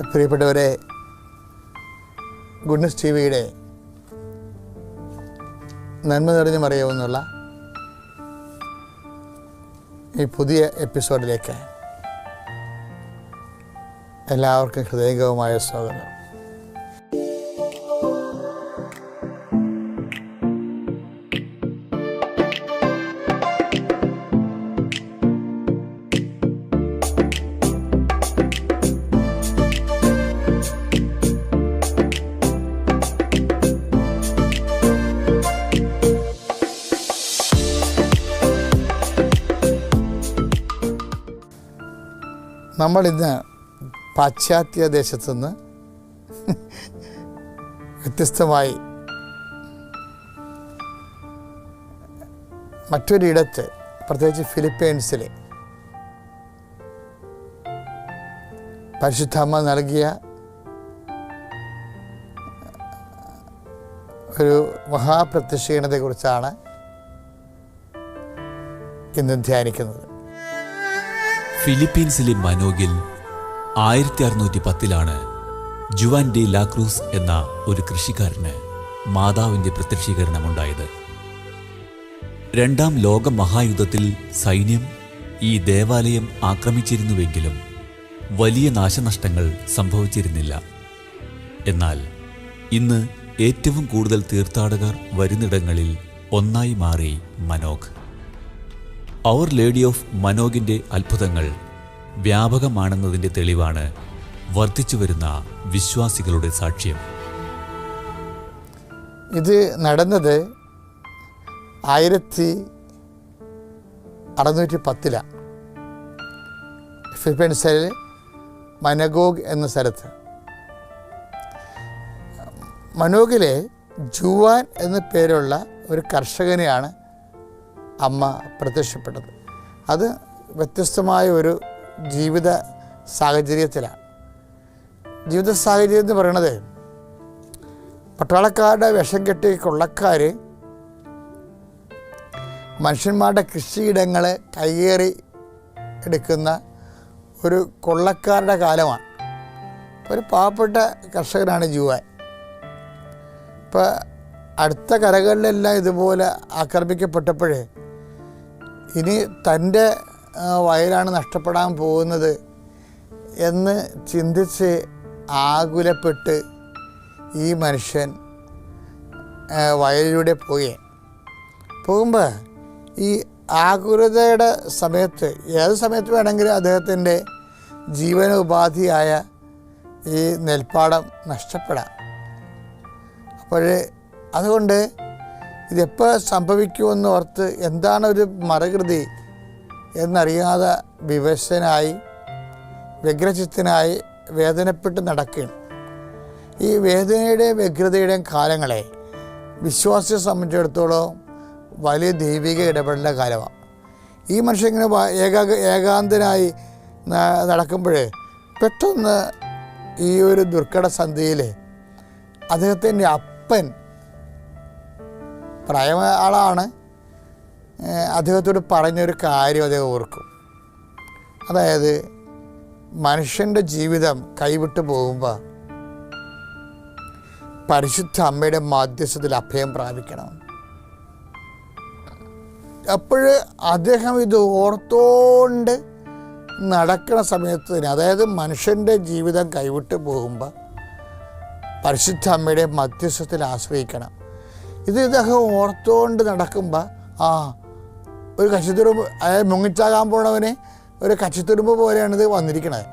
പ്രിയപ്പെട്ടവരെ, goodness T വിയുടെ നന്മ നിറഞ്ഞു മറിയാവുന്നുള്ള ഈ പുതിയ എപ്പിസോഡിലേക്ക് എല്ലാവർക്കും ഹൃദയംഗമമായ സ്വാഗതം. നമ്മളിന്ന് പാശ്ചാത്യ ദേശത്തു നിന്ന് വ്യത്യസ്തമായി മറ്റൊരിടത്ത്, പ്രത്യേകിച്ച് ഫിലിപ്പൈൻസിലെ പരിശുദ്ധമ്മ നൽകിയ ഒരു മഹാപ്രത്യക്ഷീണതയെക്കുറിച്ചാണ് ഇന്ന് ധ്യാനിക്കുന്നത്. ഫിലിപ്പീൻസിലെ മനോഗിൽ 1610 ജുവാൻ ഡി ലാക്രൂസ് എന്ന ഒരു കൃഷിക്കാരന് മാതാവിൻ്റെ പ്രത്യക്ഷീകരണമുണ്ടായത്. രണ്ടാം ലോക മഹായുദ്ധത്തിൽ സൈന്യം ഈ ദേവാലയം ആക്രമിച്ചിരുന്നുവെങ്കിലും വലിയ നാശനഷ്ടങ്ങൾ സംഭവിച്ചിരുന്നില്ല. എന്നാൽ ഇന്ന് ഏറ്റവും കൂടുതൽ തീർത്ഥാടകർ വരുന്നിടങ്ങളിൽ ഒന്നായി മാറി മനോഗ്. അവർ ലേഡി ഓഫ് മനോഗിൻ്റെ അത്ഭുതങ്ങൾ വ്യാപകമാണെന്നതിൻ്റെ തെളിവാണ് വർദ്ധിച്ചുവരുന്ന വിശ്വാസികളുടെ സാക്ഷ്യം. ഇത് നടന്നത് 1610 ഫിലിപ്പൈൻസിലെ മനഗോഗ് എന്ന സ്ഥലത്ത്. മനോഗിലെ ജുവാൻ എന്ന പേരുള്ള ഒരു കർഷകനെയാണ് അമ്മ പ്രത്യക്ഷപ്പെട്ടത്. അത് വ്യത്യസ്തമായ ഒരു ജീവിത സാഹചര്യത്തിലാണ്. ജീവിത സാഹചര്യം എന്ന് പറയുന്നത്, പട്ടാളക്കാരുടെ വിഷം കെട്ടി കൊള്ളക്കാർ മനുഷ്യന്മാരുടെ കൃഷിയിടങ്ങൾ കയ്യേറി എടുക്കുന്ന ഒരു കൊള്ളക്കാരുടെ കാലമാണ്. ഒരു പാവപ്പെട്ട കർഷകനാണ് ജുവാൻ. ഇപ്പോൾ അടുത്ത കരകളിലെല്ലാം ഇതുപോലെ ആക്രമിക്കപ്പെട്ടപ്പോൾ ഇനി തൻ്റെ വയലാണ് നഷ്ടപ്പെടാൻ പോകുന്നത് എന്ന് ചിന്തിച്ച് ആകുലപ്പെട്ട് ഈ മനുഷ്യൻ വയലിലൂടെ പോകുമ്പോൾ ഈ ആകുലതയുടെ സമയത്ത്, ഏത് സമയത്ത് വേണമെങ്കിലും അദ്ദേഹത്തിൻ്റെ ജീവനോപാധിയായ ഈ നെൽപ്പാടം നഷ്ടപ്പെടാം. അപ്പോൾ അതുകൊണ്ട് ഇതെപ്പോൾ സംഭവിക്കുമെന്ന് ഓർത്ത് എന്താണ് ഒരു മറുകൃതി എന്നറിയാതെ വിവശനായി, വ്യഗ്രചിത്തനായി വേദനപ്പെട്ട് നടക്കുകയാണ്. ഈ വേദനയുടെയും വ്യഗ്രതയുടെയും കാലങ്ങളെ വിശ്വാസിയെ സംബന്ധിച്ചിടത്തോളം വലിയ ദൈവിക ഇടപെടലിൻ്റെ കാലമാണ്. ഈ മനുഷ്യൻ ഇങ്ങനെ ഏകാന്തനായി നടക്കുമ്പോൾ പെട്ടെന്ന് ഈ ഒരു ദുർഘട സന്ധിയിൽ അദ്ദേഹത്തിൻ്റെ അപ്പൻ, പ്രായമായ ആളാണ്, അദ്ദേഹത്തോട് പറഞ്ഞൊരു കാര്യം അദ്ദേഹം ഓർക്കും. അതായത്, മനുഷ്യൻ്റെ ജീവിതം കൈവിട്ടു പോകുമ്പോൾ പരിശുദ്ധ അമ്മയുടെ മധ്യസ്ഥത്തിൽ അഭയം പ്രാപിക്കണം. അപ്പോൾ അദ്ദേഹം ഇത് ഓർത്തോണ്ട് നടക്കുന്ന സമയത്ത് തന്നെ, അതായത് മനുഷ്യൻ്റെ ജീവിതം കൈവിട്ടു പോകുമ്പോൾ പരിശുദ്ധ അമ്മയുടെ മധ്യസ്ഥത്തിൽ ആശ്രയിക്കണം. ഇത് ഇദ്ദേഹം ഓർത്തുകൊണ്ട് നടക്കുമ്പോൾ ഒരു കച്ചിത്തുരുമ്പ്, അതായത് മുങ്ങിച്ചാകാൻ പോണവന് ഒരു കച്ചിത്തുരുമ്പ് പോലെയാണിത് വന്നിരിക്കുന്നത്.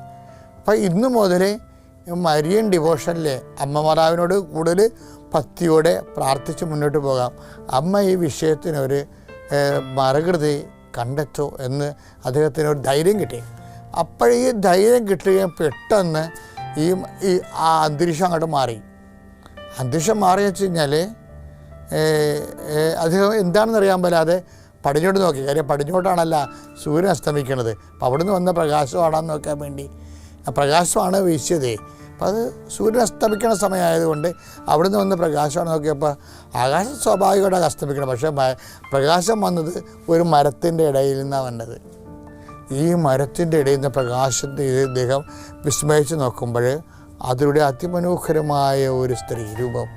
അപ്പം ഇന്നു മുതൽ മരിയൻ ഡിവോഷനിലെ അമ്മ മാതാവിനോട് കൂടുതൽ ഭക്തിയോടെ പ്രാർത്ഥിച്ച് മുന്നോട്ട് പോകാം. അമ്മ ഈ വിഷയത്തിനൊരു മറുകൃതി കണ്ടെത്തോ എന്ന് അദ്ദേഹത്തിനൊരു ധൈര്യം കിട്ടി. അപ്പോൾ ഈ ധൈര്യം കിട്ടുകയും പെട്ടെന്ന് ഈ അന്തരീക്ഷം അങ്ങോട്ട് മാറി. അന്തരീക്ഷം മാറിയെന്ന് വെച്ച് കഴിഞ്ഞാൽ അദ്ദേഹം എന്താണെന്ന് അറിയാൻ പറ്റാതെ പടിഞ്ഞോട്ട് നോക്കി. കാര്യം പടിഞ്ഞോട്ടാണല്ല സൂര്യൻ അസ്തമിക്കുന്നത്. അപ്പം അവിടെ നിന്ന് വന്ന പ്രകാശമാണെന്ന് നോക്കാൻ വേണ്ടി, പ്രകാശമാണ് വീശിയത്. അപ്പം അത് സൂര്യൻ അസ്തമിക്കുന്ന സമയമായതുകൊണ്ട് അവിടെ നിന്ന് വന്ന പ്രകാശമാണ് നോക്കിയപ്പോൾ ആകാശം സ്വാഭാവികമായിട്ട് അസ്തമിക്കണം. പക്ഷേ പ്രകാശം വന്നത് ഒരു മരത്തിൻ്റെ ഇടയിൽ നിന്നാണ് വന്നത്. ഈ മരത്തിൻ്റെ ഇടയിൽ നിന്ന് പ്രകാശത്തെ ഇദ്ദേഹം വിസ്മയിച്ച് നോക്കുമ്പോൾ അതിലൂടെ അതിമനോഹരമായ ഒരു സ്ത്രീ രൂപം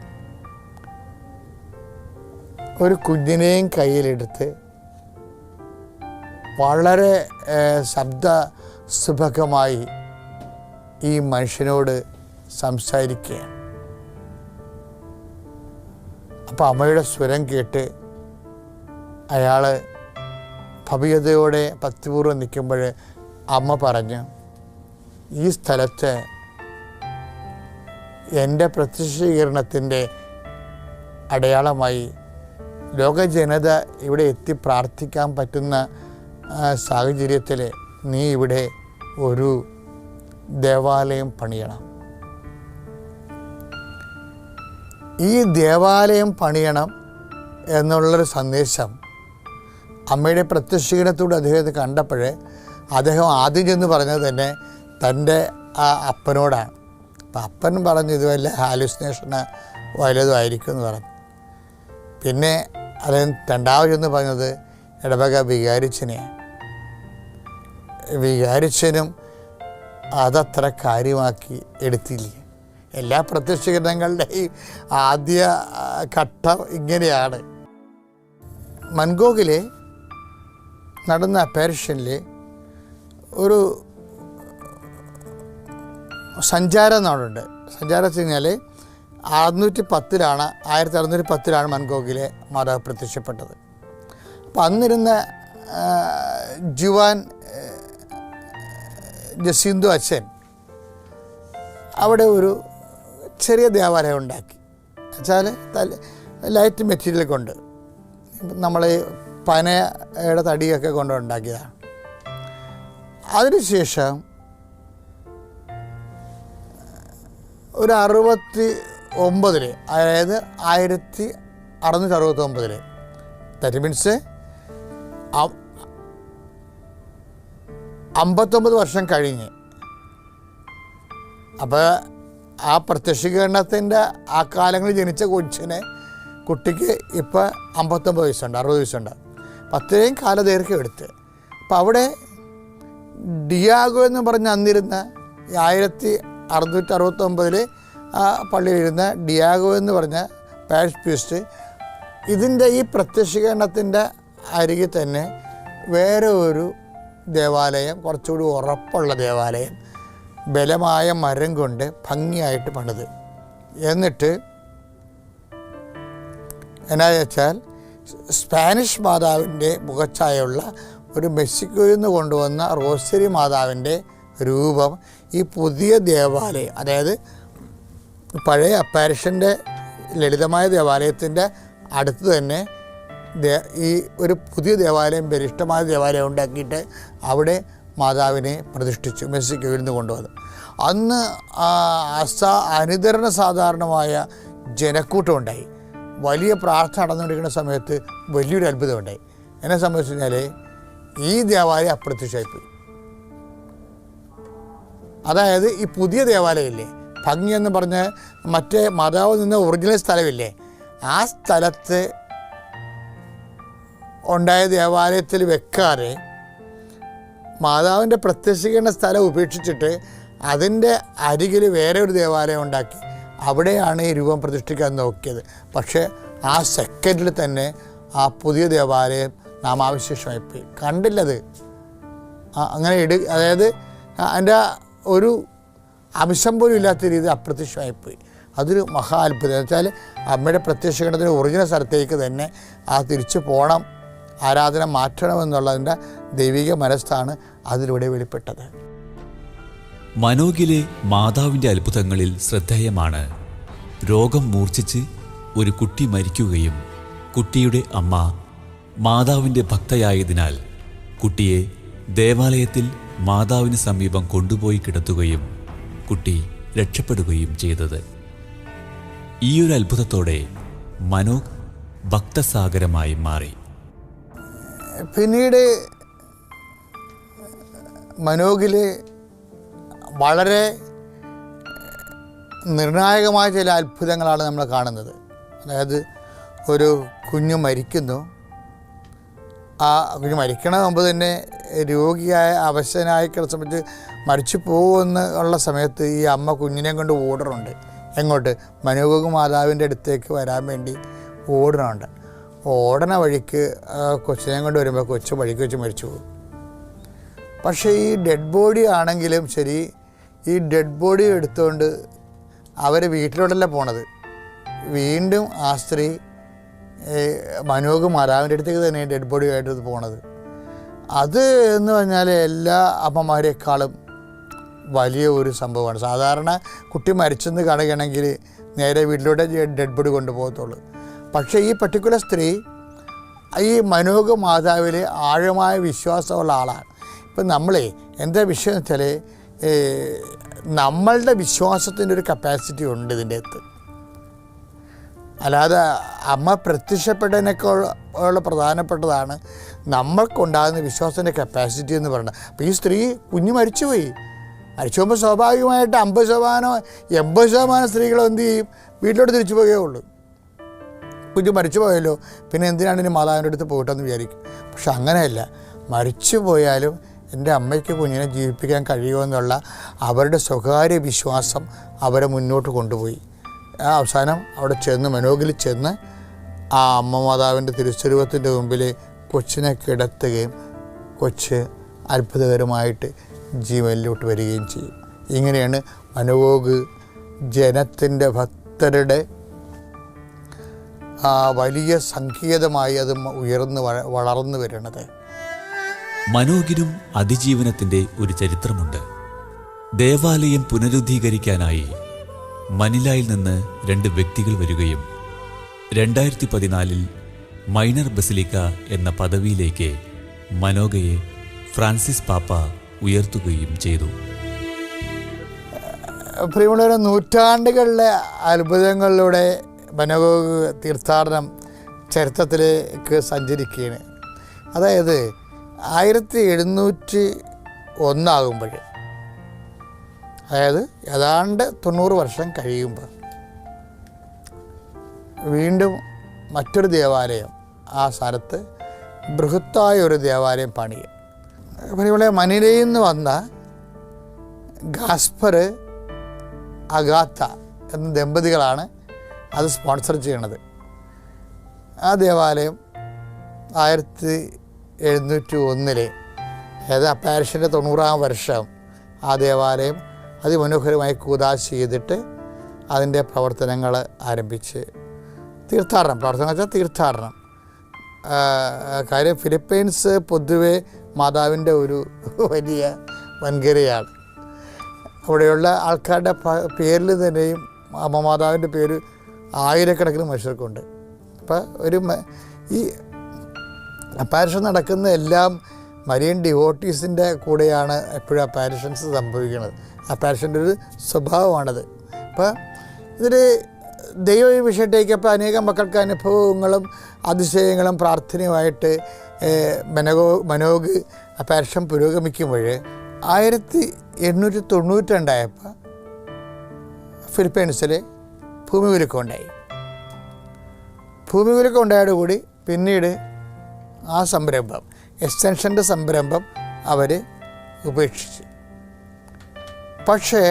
ഒരു കുഞ്ഞിനെയും കയ്യിലെടുത്ത് വളരെ ശബ്ദസുഭകമായി ഈ മനുഷ്യനോട് സംസാരിക്കുകയാണ്. അപ്പോൾ അമ്മയുടെ സ്വരം കേട്ട് അയാൾ ഭവ്യതയോടെ ഭക്തിപൂർവ്വം നിൽക്കുമ്പോൾ അമ്മ പറഞ്ഞു, ഈ സ്ഥലത്ത് എൻ്റെ പ്രത്യക്ഷീകരണത്തിൻ്റെ അടയാളമായി ലോക ജനത ഇവിടെ എത്തി പ്രാർത്ഥിക്കാൻ പറ്റുന്ന സാഹചര്യത്തിൽ നീ ഇവിടെ ഒരു ദേവാലയം പണിയണം. ഈ ദേവാലയം പണിയണം എന്നുള്ളൊരു സന്ദേശം അമ്മയുടെ പ്രത്യക്ഷീകരണത്തോട് അദ്ദേഹത്തെ കണ്ടപ്പോൾ അദ്ദേഹം ആദ്യം ചെന്ന് പറഞ്ഞത് തന്നെ തൻ്റെ ആ അപ്പനോടാണ്. അപ്പം അപ്പൻ പറഞ്ഞു ഇത് വല്ല ഹാലുസിനേഷന് വല്ലതും ആയിരിക്കും എന്ന് പറഞ്ഞു. പിന്നെ അദ്ദേഹം രണ്ടാമത് ചെന്ന് പറഞ്ഞത് ഇടവക വികാരിച്ചനെയാണ്. വികാരിച്ചനും അതത്ര കാര്യമാക്കി എടുത്തില്ല. എല്ലാ പ്രത്യക്ഷീകരണങ്ങളുടെയും ആദ്യ ഘട്ടം ഇങ്ങനെയാണ്. മൻഗോഗിൽ നടന്ന അപ്പാരിഷനിൽ ഒരു സഞ്ചാരം നാടുണ്ട്. സഞ്ചാരം വെച്ച് കഴിഞ്ഞാൽ 1610 മൻഗോഗിലെ മാതാവ് പ്രത്യക്ഷപ്പെട്ടത്. അപ്പം അന്നിരുന്ന ജുവാൻ ജസിന്ദു അച്ഛൻ അവിടെ ഒരു ചെറിയ ദേവാലയം ഉണ്ടാക്കി. വെച്ചാൽ ലൈറ്റ് മെറ്റീരിയൽ കൊണ്ട് നമ്മൾ പനയുടെ തടിയൊക്കെ കൊണ്ട് ഉണ്ടാക്കിയതാണ്. അതിനുശേഷം ഒരു 69 അതായത് 1669 ദാറ്റ് മീൻസ് 59 വർഷം കഴിഞ്ഞ്, അപ്പോൾ ആ പ്രത്യക്ഷീകരണത്തിൻ്റെ ആ കാലങ്ങളിൽ ജനിച്ച കുട്ടിക്ക് ഇപ്പോൾ 59 വയസ്സുണ്ട്, 60 വയസ്സുണ്ട്. അത്രയും കാലദൈർഘ്യം എടുത്ത്. അപ്പം അവിടെ ഡിയാഗോ എന്ന് പറഞ്ഞ് അന്നിരുന്ന 1669 ആ പള്ളിയിലിരുന്ന ഡിയാഗോ എന്ന് പറഞ്ഞ പാരിഷ് പ്രീസ്റ്റ് ഇതിൻ്റെ ഈ പ്രത്യക്ഷീകരണത്തിൻ്റെ അരികിൽ തന്നെ വേറെ ഒരു ദേവാലയം, കുറച്ചുകൂടി ഉറപ്പുള്ള ദേവാലയം, ബലമായ മരം കൊണ്ട് ഭംഗിയായിട്ട് പണിത്. എന്നിട്ട് എന്നാ വെച്ചാൽ സ്പാനിഷ് മാതാവിൻ്റെ മുഖച്ഛായുള്ള ഒരു മെക്സിക്കോയിൽ നിന്ന് കൊണ്ടുവന്ന റോസരി മാതാവിൻ്റെ രൂപം ഈ പുതിയ ദേവാലയം, അതായത് പഴയ അപ്പാരിഷൻ്റെ ലളിതമായ ദേവാലയത്തിൻ്റെ അടുത്ത് തന്നെ ഈ ഒരു പുതിയ ദേവാലയം, ബലിഷ്ടമായ ദേവാലയം ഉണ്ടാക്കിയിട്ട് അവിടെ മാതാവിനെ പ്രതിഷ്ഠിച്ചു. മെക്സിക്കോയിൽ നിന്ന് കൊണ്ടുവന്നു. അന്ന് അനുതരണ സാധാരണമായ ജനക്കൂട്ടം ഉണ്ടായി. വലിയ പ്രാർത്ഥന നടന്നുകൊണ്ടിരിക്കുന്ന സമയത്ത് വലിയൊരു അത്ഭുതം ഉണ്ടായി. എന്നെ സംബന്ധിച്ച് കഴിഞ്ഞാൽ ഈ ദേവാലയം അപ്രത്യക്ഷമായിപ്പോയി. അതായത് ഈ പുതിയ ദേവാലയമില്ലേ, ഭംഗി എന്ന് പറഞ്ഞ് മറ്റേ മാതാവ് നിന്ന ഒറിജിനൽ സ്ഥലമില്ലേ, ആ സ്ഥലത്ത് ഉണ്ടായ ദേവാലയത്തിൽ വെക്കാതെ മാതാവിൻ്റെ പ്രത്യക്ഷീകരണ സ്ഥലം ഉപേക്ഷിച്ചിട്ട് അതിൻ്റെ അരികിൽ വേറെ ഒരു ദേവാലയം ഉണ്ടാക്കി അവിടെയാണ് ഈ രൂപം പ്രതിഷ്ഠിക്കാൻ നോക്കിയത്. പക്ഷേ ആ സെക്കൻഡിൽ തന്നെ ആ പുതിയ ദേവാലയം നാമാവിശേഷമായിപ്പോയി. കണ്ടില്ലത് അങ്ങനെ അതായത് അതിൻ്റെ ഒരു അംശം പോലും ഇല്ലാത്ത രീതി അപ്രത്യക്ഷമായിപ്പോയി. അതൊരു മഹാ അത്ഭുതം. എന്ന് വെച്ചാൽ അമ്മയുടെ പ്രത്യക്ഷീകരണത്തിന് ഒറിജിനൽ സ്ഥലത്തേക്ക് തന്നെ തിരിച്ചു പോകണം, ആരാധന മാറ്റണമെന്നുള്ളതിൻ്റെ ദൈവിക മനസ്സാണ് അതിലൂടെ വെളിപ്പെട്ടത്. മനോഗിലെ മാതാവിൻ്റെ അത്ഭുതങ്ങളിൽ ശ്രദ്ധേയമാണ് രോഗം മൂർച്ഛിച്ച് ഒരു കുട്ടി മരിക്കുകയും കുട്ടിയുടെ അമ്മ മാതാവിൻ്റെ ഭക്തയായതിനാൽ കുട്ടിയെ ദേവാലയത്തിൽ മാതാവിന് സമീപം കൊണ്ടുപോയി കിടത്തുകയും കുട്ടി രക്ഷപ്പെടുകയും ചെയ്തത്. ഈയൊരു അത്ഭുതത്തോടെ മനോഗ് ഭക്തസാഗരമായി മാറി. പിന്നീട് മനോഗിൽ വളരെ നിർണായകമായ ചില അത്ഭുതങ്ങളാണ് നമ്മൾ കാണുന്നത്. അതായത് ഒരു കുഞ്ഞ് മരിക്കുന്നു. ആ കുഞ്ഞ് മരിക്കണ മുമ്പ് തന്നെ രോഗിയായ അവശനായി കിടന്ന സമയത്ത് മരിച്ചു പോകുമെന്ന് ഉള്ള സമയത്ത് ഈ അമ്മ കുഞ്ഞിനെ കൊണ്ട് ഓടുന്നുണ്ട്. എങ്ങോട്ട്? മനോഹക മാതാവിൻ്റെ അടുത്തേക്ക് വരാൻ വേണ്ടി ഓടുന്നുണ്ട്. ഓടണ വഴിക്ക് കൊച്ചിനെ കൊണ്ട് വരുമ്പോൾ കൊച്ചു വഴിക്ക് വെച്ച് മരിച്ചു പോകും. പക്ഷേ ഈ ഡെഡ് ബോഡി ആണെങ്കിലും ശരി, ഈ ഡെഡ് ബോഡി എടുത്തുകൊണ്ട് അവർ വീട്ടിലോട്ടല്ല പോണത്. വീണ്ടും ആ സ്ത്രീ മനോഹക മാതാവിൻ്റെ അടുത്തേക്ക് തന്നെ ഡെഡ് ബോഡി ആയിട്ട് പോണത്. അത് എന്ന് പറഞ്ഞാൽ എല്ലാ അമ്മമാരെക്കാളും വലിയ ഒരു സംഭവമാണ്. സാധാരണ കുട്ടി മരിച്ചെന്ന് കാണുകയാണെങ്കിൽ നേരെ വീട്ടിലൂടെ ഡെഡ് ബോഡി കൊണ്ടുപോകത്തുള്ളൂ. പക്ഷേ ഈ പർട്ടിക്കുലർ സ്ത്രീ ഈ മനോഹക മാതാവിൽ ആഴമായ വിശ്വാസമുള്ള ആളാണ്. ഇപ്പം നമ്മളെ എന്താ വിഷയം വെച്ചാൽ നമ്മളുടെ വിശ്വാസത്തിൻ്റെ ഒരു കപ്പാസിറ്റി ഉണ്ട് ഇതിൻ്റെ അകത്ത്. അല്ലാതെ അമ്മ പ്രത്യക്ഷപ്പെട്ടതിനേക്കാൾ പ്രധാനപ്പെട്ടതാണ് നമ്മൾക്കുണ്ടാകുന്ന വിശ്വാസത്തിൻ്റെ കപ്പാസിറ്റി എന്ന് പറയുന്നത്. അപ്പോൾ ഈ സ്ത്രീ കുഞ്ഞ് മരിച്ചുപോയി. മരിച്ചു പോകുമ്പോൾ സ്വാഭാവികമായിട്ട് 50% സ്ത്രീകളും എന്ത് ചെയ്യും? വീട്ടിലോട്ട് തിരിച്ചു പോകുകയുള്ളൂ. കുഞ്ഞ് മരിച്ചു പോയല്ലോ, പിന്നെ എന്തിനാണ് ഇനി മാതാവിൻ്റെ അടുത്ത് പോയിട്ടെന്ന് വിചാരിക്കും. പക്ഷെ അങ്ങനെയല്ല. മരിച്ചു പോയാലും എൻ്റെ അമ്മയ്ക്ക് കുഞ്ഞിനെ ജീവിപ്പിക്കാൻ കഴിയുമെന്നുള്ള അവരുടെ സ്വകാര്യ വിശ്വാസം അവരെ മുന്നോട്ട് കൊണ്ടുപോയി. അവസാനം അവിടെ ചെന്ന് മനോഹകിൽ ചെന്ന് ആ അമ്മ മാതാവിൻ്റെ തിരുസ്വരൂപത്തിൻ്റെ മുമ്പിൽ കൊച്ചിനെ കിടത്തുകയും കൊച്ച് അത്ഭുതകരമായിട്ട് ജീവനിലോട്ട് വരികയും ചെയ്യും. ഇങ്ങനെയാണ് മനോഹക് ജനത്തിൻ്റെ ഭക്തരുടെ വലിയ സംഗീതമായി അത് വളർന്നു വരുന്നത്. മനോഹകിനും അതിജീവനത്തിൻ്റെ ഒരു ചരിത്രമുണ്ട്. ദേവാലയം പുനരുദ്ധീകരിക്കാനായി മനിലയിൽ നിന്ന് 2 വ്യക്തികൾ വരികയും 2014 മൈനർ ബസിലിക്ക എന്ന പദവിയിലേക്ക് മനോഹയെ ഫ്രാൻസിസ് പാപ്പ ഉയർത്തുകയും ചെയ്തു. പ്രിയമുള്ളവരെ, നൂറ്റാണ്ടുകളിലെ അത്ഭുതങ്ങളിലൂടെ മനോഹക് തീർത്ഥാടനം ചരിത്രത്തിലേക്ക് സഞ്ചരിക്കുകയാണ്. അതായത് 1701 അതായത് ഏതാണ്ട് 90 വർഷം കഴിയുമ്പോൾ വീണ്ടും മറ്റൊരു ദേവാലയം ആ സ്ഥലത്ത് ബൃഹത്തായ ഒരു ദേവാലയം പണിയും. ഇവിടെ മനിലയിൽ നിന്ന് വന്ന ഗാസ്പർ അഗാത്ത എന്ന ദമ്പതികളാണ് അത് സ്പോൺസർ ചെയ്യണത്. ആ ദേവാലയം 1701 അതായത് അപ്പാരിഷൻ്റെ 90-ാം വർഷം ആ ദേവാലയം അതിമനോഹരമായി കൂദാശ ചെയ്തിട്ട് അതിൻ്റെ പ്രവർത്തനങ്ങൾ ആരംഭിച്ച് തീർത്ഥാടനം. പ്രവർത്തനം വെച്ചാൽ തീർത്ഥാടനം. കാര്യം ഫിലിപ്പൈൻസ് പൊതുവെ മാതാവിൻ്റെ ഒരു വലിയ വൻകരയാണ്. അവിടെയുള്ള ആൾക്കാരുടെ പേരിൽ തന്നെയും അമ്മ മാതാവിൻ്റെ പേര് ആയിരക്കണക്കിന് മനുഷ്യർക്കുണ്ട്. അപ്പോൾ ഈ അപ്പാരിഷൻ നടക്കുന്ന എല്ലാം മരിയൻ ഡിവോട്ടീസിൻ്റെ കൂടെയാണ് എപ്പോഴും അപ്പാരിഷൻസ് സംഭവിക്കുന്നത്. അപ്പാരിഷൻ്റെ ഒരു സ്വഭാവമാണത്. അപ്പോൾ ഇതിൽ ദൈവ വിഷയത്തേക്ക് അപ്പോൾ അനേകം മക്കൾക്ക് അനുഭവങ്ങളും അതിശയങ്ങളും പ്രാർത്ഥനയുമായിട്ട് മനോഹക് അപ്പാരിഷൻ പുരോഗമിക്കുമ്പോൾ 1892 ഫിലിപ്പൈൻസിൽ ഭൂമികുലുക്കം ഉണ്ടായി. ഭൂമികുലുക്കം ഉണ്ടായതോടുകൂടി പിന്നീട് ആ സംരംഭം, എക്സ്റ്റൻഷൻ്റെ സംരംഭം അവർ ഉപേക്ഷിച്ചു. പക്ഷേ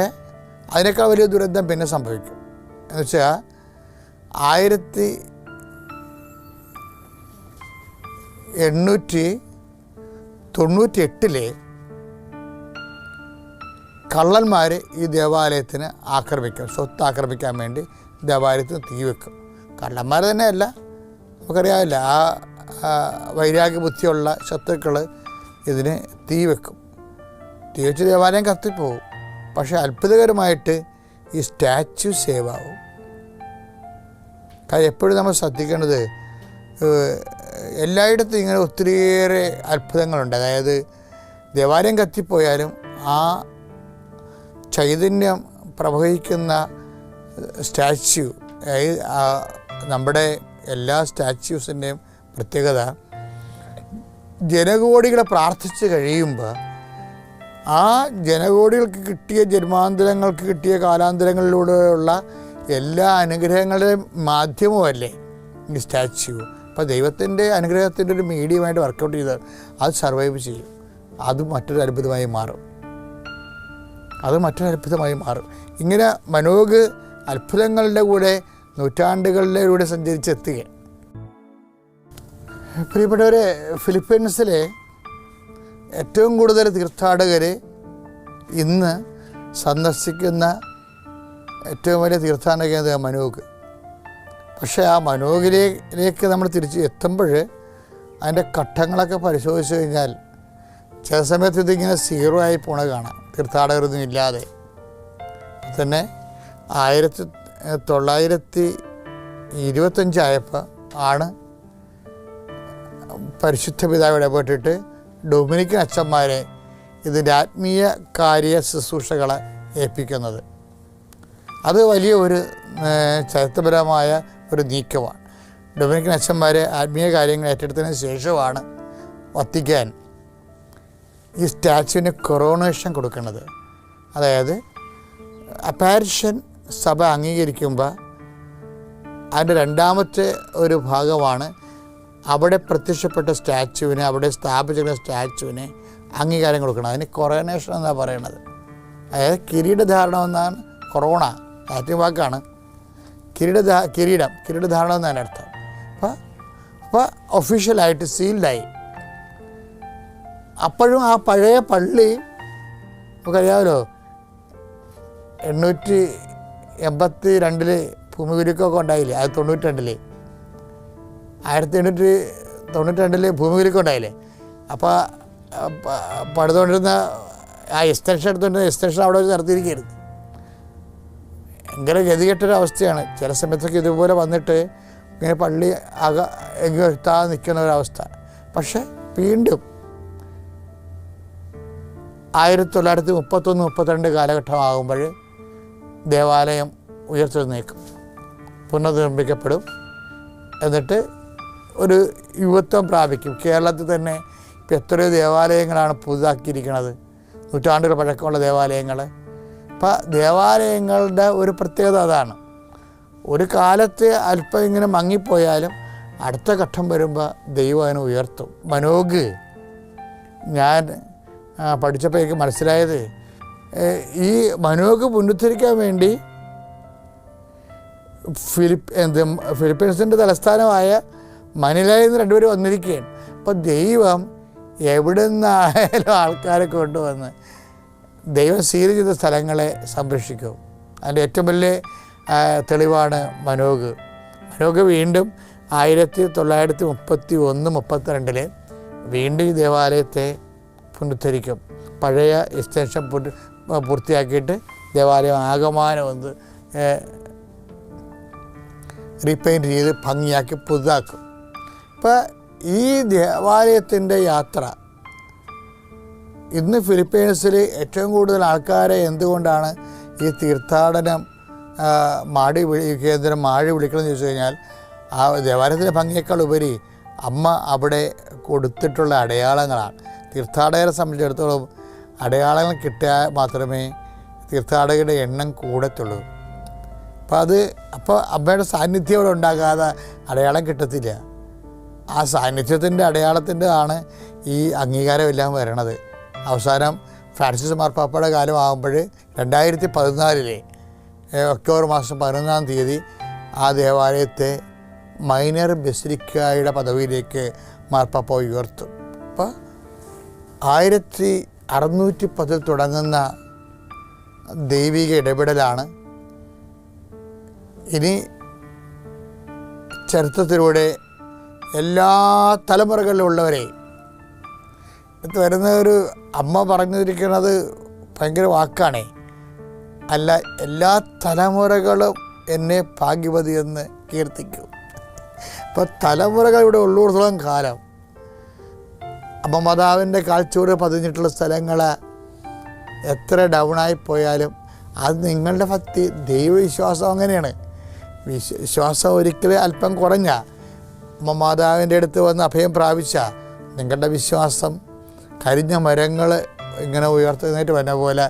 അതിനേക്കാൾ വലിയ ദുരന്തം പിന്നെ സംഭവിക്കും. എന്നുവെച്ചാൽ 1898 കള്ളന്മാർ ഈ ദേവാലയത്തിന് സ്വത്ത് ആക്രമിക്കാൻ വേണ്ടി ദേവാലയത്തിന് തീ വെക്കും. കള്ളന്മാർ തന്നെയല്ല, നമുക്കറിയാമില്ല, ആ വൈരാഗ്യ ബുദ്ധിയുള്ള ശത്രുക്കൾ ഇതിന് തീ വെക്കും. തീ വെച്ച് ദേവാലയം കത്തിപ്പോവും. പക്ഷേ അത്ഭുതകരമായിട്ട് ഈ സ്റ്റാച്യു സേവ് ആവും. കാര്യം എപ്പോഴും നമ്മൾ ശ്രദ്ധിക്കേണ്ടത്, എല്ലായിടത്തും ഇങ്ങനെ ഒത്തിരിയേറെ അത്ഭുതങ്ങളുണ്ട്. അതായത് ദേവാലയം കത്തിപ്പോയാലും ആ ചൈതന്യം പ്രവഹിക്കുന്ന സ്റ്റാച്യു, നമ്മുടെ എല്ലാ സ്റ്റാച്യൂസിൻ്റെയും പ്രത്യേകത, ജനകോടികളെ പ്രാർത്ഥിച്ച് കഴിയുമ്പോൾ ആ ജനകോടികൾക്ക് കിട്ടിയ ജന്മാന്തരങ്ങൾക്ക് കിട്ടിയ കാലാന്തരങ്ങളിലൂടെയുള്ള എല്ലാ അനുഗ്രഹങ്ങളുടെയും മാധ്യമമല്ലേ ഈ സ്റ്റാച്യു. അപ്പോൾ ദൈവത്തിൻ്റെ അനുഗ്രഹത്തിൻ്റെ ഒരു മീഡിയമായിട്ട് വർക്കൗട്ട് ചെയ്താൽ അത് സർവൈവ് ചെയ്യും. അത് മറ്റൊരു അത്ഭുതമായി മാറും. അത് മറ്റൊരു അത്ഭുതമായി മാറും. ഇങ്ങനെ മനോഗ് അത്ഭുതങ്ങളുടെ കൂടെ നൂറ്റാണ്ടുകളിലൂടെ സഞ്ചരിച്ചെത്തുക. പ്രിയപ്പെട്ടവരെ, ഫിലിപ്പീൻസിലെ ഏറ്റവും കൂടുതൽ തീർത്ഥാടകർ ഇന്ന് സന്ദർശിക്കുന്ന ഏറ്റവും വലിയ തീർത്ഥാടന കേന്ദ്രം മനോഗ്. പക്ഷേ ആ മനോഗിലേക്ക് നമ്മൾ തിരിച്ച് എത്തുമ്പോൾ അതിൻ്റെ ഘട്ടങ്ങളൊക്കെ പരിശോധിച്ച് കഴിഞ്ഞാൽ ചില സമയത്ത് ഇതിങ്ങനെ സീറോ ആയി പോണ കാണാം, തീർത്ഥാടകരൊന്നും ഇല്ലാതെ. തന്നെ 1925 ആണ് പരിശുദ്ധ പിതാവ് ഇടപെട്ടിട്ട് ഡൊമിനിക്കൻ അച്ഛന്മാരെ ഇതിൻ്റെ ആത്മീയ കാര്യ ശുശ്രൂഷകളെ ഏൽപ്പിക്കുന്നത്. അത് വലിയ ഒരു ചരിത്രപരമായ ഒരു നീക്കമാണ്. ഡൊമിനിക്കൻ അച്ഛന്മാരെ ആത്മീയ കാര്യങ്ങൾ ഏറ്റെടുത്തതിന് ശേഷമാണ് വത്തിക്കാൻ ഈ സ്റ്റാച്യുവിന് കൊറോണേഷൻ കൊടുക്കുന്നത്. അതായത് അപ്പാരിഷൻ സഭ അംഗീകരിക്കുമ്പോൾ അതിൻ്റെ രണ്ടാമത്തെ ഒരു ഭാഗമാണ് അവിടെ പ്രത്യക്ഷപ്പെട്ട സ്റ്റാച്യുവിന്, അവിടെ സ്ഥാപിച്ചിരുന്ന സ്റ്റാച്യുവിന് അംഗീകാരം കൊടുക്കണം. അതിന് കൊറോണേഷൻ എന്നാണ് പറയണത്. അതായത് കിരീടധാരണം എന്നാണ് കൊറോണ, ലാറ്റിൻ വാക്കാണ്. കിരീടധാരണം എന്നാണ് അർത്ഥം. അപ്പോൾ ഒഫീഷ്യലായിട്ട് സീൽഡായി. അപ്പോഴും ആ പഴയ പള്ളി നമുക്കറിയാമല്ലോ, 882 ഭൂമികുലുക്കമൊക്കെ ഉണ്ടായില്ലേ, അത് 92 1892 ഭൂമികുലുക്കം ഉണ്ടായില്ലേ. അപ്പോൾ പടുത്തുകൊണ്ടിരുന്ന ആ എക്സ്റ്റൻഷൻ എടുത്തുകൊണ്ടിരുന്ന എക്സ്റ്റൻഷൻ അവിടെ വെച്ച് നടത്തിയിരിക്കരുത്. ഭയങ്കര ഗതികെട്ടൊരവസ്ഥയാണ്. ചില സമയത്തൊക്കെ ഇതുപോലെ വന്നിട്ട് ഇങ്ങനെ പള്ളി എത്താതെ നിൽക്കുന്ന ഒരവസ്ഥ. പക്ഷെ വീണ്ടും 1931-32 കാലഘട്ടമാകുമ്പോൾ ദേവാലയം ഉയർത്തെഴുന്നേൽക്കും, പുനർനിർമ്മിക്കപ്പെടും. എന്നിട്ട് ഒരു യുവത്വം പ്രാപിക്കും. കേരളത്തിൽ തന്നെ ഇപ്പോൾ എത്രയോ ദേവാലയങ്ങളാണ് പുതുതാക്കിയിരിക്കുന്നത്, നൂറ്റാണ്ടുകൾ പഴക്കമുള്ള ദേവാലയങ്ങൾ. അപ്പം ദേവാലയങ്ങളുടെ ഒരു പ്രത്യേകത അതാണ്. ഒരു കാലത്ത് അല്പം ഇങ്ങനെ മങ്ങിപ്പോയാലും അടുത്ത ഘട്ടം വരുമ്പോൾ ദൈവം അതിനെ ഉയർത്തും. മനോഗ് ഞാൻ പഠിച്ചപ്പോൾ എനിക്ക് മനസ്സിലായത്, ഈ മനോഗ് പുനരുദ്ധരിക്കാൻ വേണ്ടി ഫിലിപ്പീൻസിൻ്റെ തലസ്ഥാനമായ മനിലയിൽ നിന്ന് 2 പേര് വന്നിരിക്കുകയാണ്. അപ്പോൾ ദൈവം എവിടെ നിന്നായാലും ആൾക്കാരെ കൊണ്ടുവന്ന് ദൈവം സീൽ ചെയ്ത സ്ഥലങ്ങളെ സംരക്ഷിക്കും. അതിൻ്റെ ഏറ്റവും വലിയ തെളിവാണ് മനോഗ്. വീണ്ടും 1931-32 വീണ്ടും ഈ ദേവാലയത്തെ പുനരുദ്ധരിക്കും. പഴയ എക്സ്റ്റൻഷൻ പൂർത്തിയാക്കിയിട്ട് ദേവാലയം ആകമാനം ഒന്ന് റീപെയിൻറ്റ് ചെയ്ത് ഭംഗിയാക്കി പുതുതാക്കും. അപ്പോൾ ഈ ദേവാലയത്തിൻ്റെ യാത്ര ഇന്ന് ഫിലിപ്പീൻസിൽ ഏറ്റവും കൂടുതൽ ആൾക്കാരെ എന്തുകൊണ്ടാണ് ഈ തീർത്ഥാടനം കേന്ദ്രം മാടി വിളിക്കണമെന്ന് ചോദിച്ചു കഴിഞ്ഞാൽ, ആ ദേവാലയത്തിൻ്റെ ഭംഗിയേക്കാൾ ഉപരി അമ്മ അവിടെ കൊടുത്തിട്ടുള്ള അടയാളങ്ങളാണ്. തീർത്ഥാടകരെ സംബന്ധിച്ചിടത്തോളം അടയാളങ്ങൾ കിട്ടിയാൽ മാത്രമേ തീർത്ഥാടകരുടെ എണ്ണം കൂടത്തുള്ളൂ. അപ്പോൾ അമ്മയുടെ സാന്നിധ്യം അവിടെ ഉണ്ടാകാതെ അടയാളം കിട്ടത്തില്ല. ആ സാന്നിധ്യത്തിൻ്റെ അടയാളത്തിൻ്റെ ആണ് ഈ അംഗീകാരമെല്ലാം വരണത്. അവസാനം ഫ്രാൻസിസ് മാർപ്പാപ്പയുടെ കാലമാകുമ്പോൾ 2014 ഒക്ടോബർ മാസം 11-ാം തീയതി ആ ദേവാലയത്തെ മൈനർ ബസിലിക്കയുടെ പദവിയിലേക്ക് മാർപ്പാപ്പ ഉയർത്തും. അപ്പോൾ 1610 തുടങ്ങുന്ന ദൈവിക ഇടപെടലാണ് ഇനി ചരിത്രത്തിലൂടെ എല്ലാ തലമുറകളിലുള്ളവരെ വരുന്ന ഒരു അമ്മ പറഞ്ഞിരിക്കുന്നത് ഭയങ്കര വാക്കാണേ. അല്ല, എല്ലാ തലമുറകളും എന്നെ ഭാഗ്യവതി എന്ന് കീർത്തിക്കും. അപ്പോൾ തലമുറകൾ ഇവിടെ ഉള്ളിടത്തോളം കാലം അമ്മ മാതാവിൻ്റെ കാൽച്ചുവട് പതിഞ്ഞിട്ടുള്ള സ്ഥലങ്ങൾ എത്ര ഡൗണായിപ്പോയാലും അത് നിങ്ങളുടെ ഭക്തി, ദൈവവിശ്വാസം അങ്ങനെയാണ്. വിശ്വാസം ഒരിക്കലും അല്പം കുറഞ്ഞ അമ്മ മാതാവിൻ്റെ അടുത്ത് വന്ന് അഭയം പ്രാപിച്ച നിങ്ങളുടെ വിശ്വാസം കരിഞ്ഞ മരങ്ങൾ ഇങ്ങനെ ഉയർത്തുന്നതായിട്ട് വന്ന പോലെ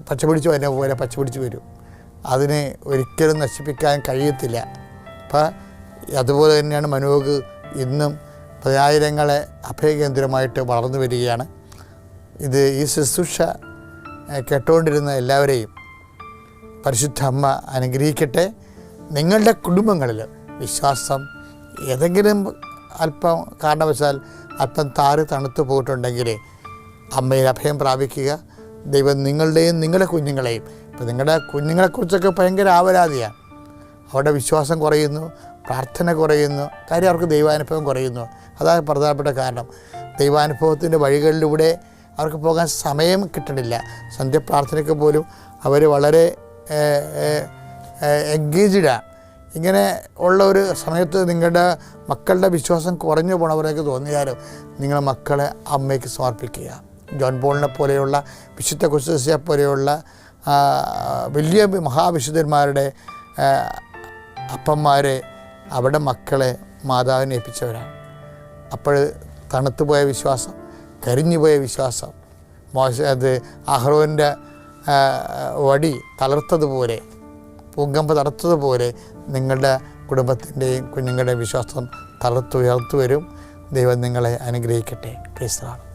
പച്ചപിടിച്ച് വരും. അതിനെ ഒരിക്കലും നശിപ്പിക്കാൻ കഴിയത്തില്ല. അപ്പം അതുപോലെ തന്നെയാണ് മനോഗ് ഇന്നും 10,000-ങ്ങളെ അഭയകേന്ദ്രമായിട്ട് വളർന്നു വരികയാണ്. ഈ ശുശ്രൂഷ കേട്ടുകൊണ്ടിരുന്ന എല്ലാവരെയും പരിശുദ്ധ അമ്മ അനുഗ്രഹിക്കട്ടെ. നിങ്ങളുടെ കുടുംബങ്ങളിൽ വിശ്വാസം ഏതെങ്കിലും അല്പം കാരണവശാൽ അല്പം തണുത്തു പോയിട്ടുണ്ടെങ്കിൽ അമ്മയിൽ അഭയം പ്രാപിക്കുക. ദൈവം നിങ്ങളുടെയും നിങ്ങളുടെ കുഞ്ഞുങ്ങളെയും, ഇപ്പം നിങ്ങളുടെ കുഞ്ഞുങ്ങളെക്കുറിച്ചൊക്കെ ഭയങ്കര ആവലാതിയാണ്. അവരുടെ വിശ്വാസം കുറയുന്നു, പ്രാർത്ഥന കുറയുന്നു, കാര്യം അവർക്ക് ദൈവാനുഭവം കുറയുന്നു. അതാണ് പ്രധാനപ്പെട്ട കാരണം. ദൈവാനുഭവത്തിൻ്റെ വഴികളിലൂടെ അവർക്ക് പോകാൻ സമയം കിട്ടണില്ല. സന്ധ്യപ്രാർത്ഥനയ്ക്ക് പോലും അവർ വളരെ എൻഗേജ്ഡാണ്. ഇങ്ങനെ ഉള്ള ഒരു സമയത്ത് നിങ്ങളുടെ മക്കളുടെ വിശ്വാസം കുറഞ്ഞു പോണവരൊക്കെ തോന്നിയാലും നിങ്ങൾ മക്കളെ അമ്മയ്ക്ക് സമർപ്പിക്കുക. ജോൺ പോളിനെ പോലെയുള്ള വിശുദ്ധ കുർസസിയെ പോലെയുള്ള വലിയ മഹാവിശുദ്ധന്മാരുടെ അപ്പന്മാരെ അവരുടെ മക്കളെ മാതാവിനെ ഏൽപ്പിച്ചവരാണ്. അപ്പോൾ തണുത്തുപോയ വിശ്വാസം, കരിഞ്ഞുപോയ വിശ്വാസം, അത് അഹ്റോൻ്റെ വടി തളർത്തതുപോലെ, പൂങ്കമ്പ് തളർത്തതുപോലെ നിങ്ങളുടെ കുടുംബത്തിൻ്റെയും കുഞ്ഞുങ്ങളുടെ വിശ്വാസം തളർത്തുയർത്തു വരും. ദൈവം നിങ്ങളെ അനുഗ്രഹിക്കട്ടെ. Praise the Lord.